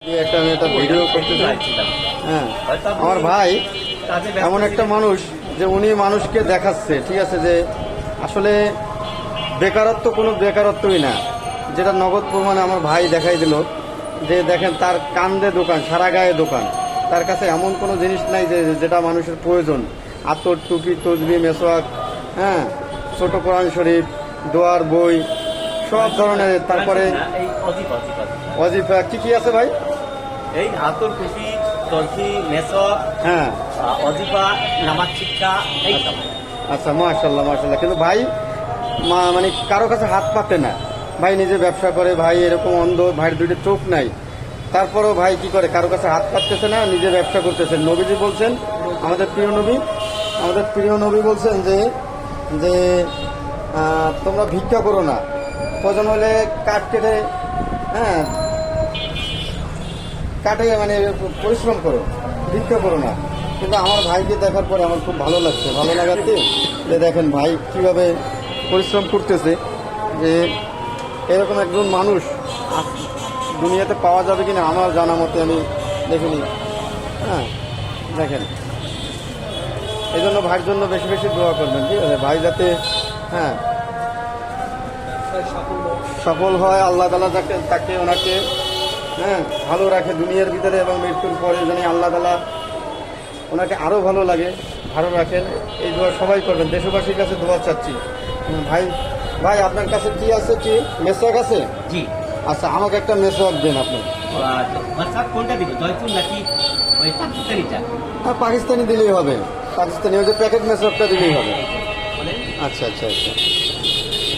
আমি একটা ভিডিও করতে চাইছিলাম। হ্যাঁ, আমার ভাই এমন একটা মানুষ যে উনি মানুষকে দেখাচ্ছে, ঠিক আছে, যে আসলে বেকারত্ব কোনো বেকারত্বই না, যেটা নগদ প্রমাণে আমার ভাই দেখাই দিল। যে দেখেন তার কান্দে দোকান, সারা গায়ে দোকান, তার কাছে এমন কোনো জিনিস নাই যে যেটা মানুষের প্রয়োজন। আতর, টুপি, তসবি, মেসওয়াক, হ্যাঁ, ছোট কোরআন শরীফ, দোয়ার বই, সব ধরনের। তারপরে অজিফা কি কি আছে ভাই? এই আতর, টুপি, তসবি, মেসওয়াক, হ্যাঁ, অজিফা, নামাজ শিক্ষা, এই আচ্ছা, মাশাল্লাহ মাশাল্লাহ। কিন্তু ভাই মানে কারো কাছে হাত পাতে না। ভাই নিজে ব্যবসা করে, ভাই এরকম অন্ধ, ভাইয়ের দুইটা চোখ নাই, তারপরেও ভাই কি করে, কারো কাছে হাত পাততেছে না, নিজে ব্যবসা করতেছেন। নবীজি বলছেন, আমাদের প্রিয় নবী বলছেন যে যে তোমরা ভিক্ষা করো না, প্রয়োজন হলে কাঠ কেটে, হ্যাঁ, কাটে মানে পরিশ্রম করো, ভিক্ষা করো না। কিন্তু আমার ভাইকে দেখার পরে আমার খুব ভালো লাগছে। ভালো লাগাতে যে দেখেন ভাই কিভাবে পরিশ্রম করতেছে, যে এরকম একজন মানুষ দুনিয়াতে পাওয়া যাবে কিনা আমার জানা মতে আমি দেখিনি। হ্যাঁ, দেখেন, এই জন্য ভাইয়ের জন্য বেশি বেশি দোয়া করবেন, ঠিক আছে? ভাই যাতে, হ্যাঁ, সফল হয়, আল্লাহ তাআলা তাকে ওনাকে, হ্যাঁ, ভালো রাখে দুনিয়ার ভিতরে এবং মৃত্যুর পরে যেন আল্লাহ তাআলা ওনাকে আরও ভালো লাগে, ভালো রাখেন। এই দোয়া সবাই করবেন, দেশবাসীর কাছে দোয়া চাচ্ছি। ভাই ভাই আপনার কাছে কি আছে? কি মেসওয়াক আছে? জি। আচ্ছা, আমাকে একটা মেসওয়াক দেন আপনি। কোনটা দিব, জয়পুর নাকি ওই পাকিস্তানিটা? হ্যাঁ, পাকিস্তানি দিলেই হবে, পাকিস্তানি ওই যে প্যাকেট মেসওয়াকটা দিলেই হবে। আচ্ছা আচ্ছা আচ্ছা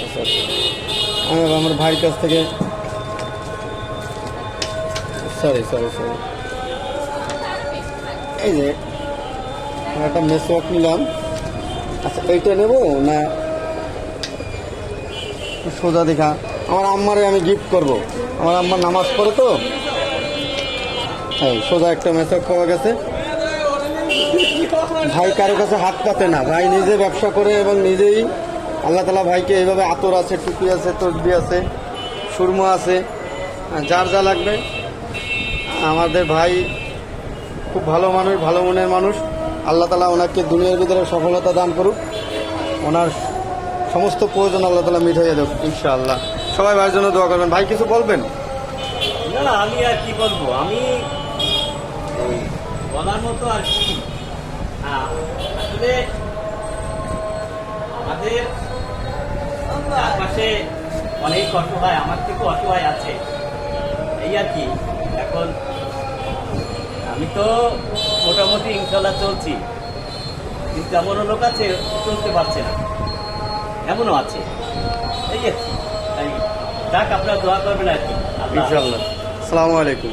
আচ্ছা আচ্ছা। আমি আমার ভাইয়ের কাছ থেকে, সরি, এই যে একটা মেসওয়াক নিলাম। আচ্ছা, এইটা নেব না সোজা দেখা? আমার আম্মারে আমি গিফট করব, আমার আম্মার নামাজ পড়ে তো। হ্যাঁ, সোজা একটা মেসওয়াক পাওয়া গেছে। ভাই কারো কাছে হাত পাতে না, ভাই নিজে ব্যবসা করে এবং নিজেই, আল্লাহ তাআলা ভাইকে এইভাবে আতর আছে, টুপি আছে, তসবি আছে, সুরমা আছে, যার যা লাগবে। আমাদের ভাই খুব ভালো মানুষ, ভালো মনের মানুষ। আল্লাহ তাআলা ওনাকে দুনিয়ার ভিতরে সফলতা দান করুক, ওনার সমস্ত প্রয়োজন আল্লাহ তাআলা মিটাইয়ে দেব ইনশাআল্লাহ। সবাই ভাইয়ের জন্য দোয়া করবেন। ভাই কিছু বলবেন? না, আমি আর কি বলবো, আমি বলার মতো আর কি, আসলে আমাদের চারপাশে অনেক অসহায়, আমার থেকেও অসহায় আছে, এই আর কি। এখন আমি তো মোটামুটি ইনশাল্লাহ চলছি, কিন্তু এমনও লোক আছে চলতে পারছে না, এমনও আছে, এই আর কি। যাক, আপনারা দোয়া করবেন আর কি। ইনশাআল্লাহ। আসসালামু আলাইকুম।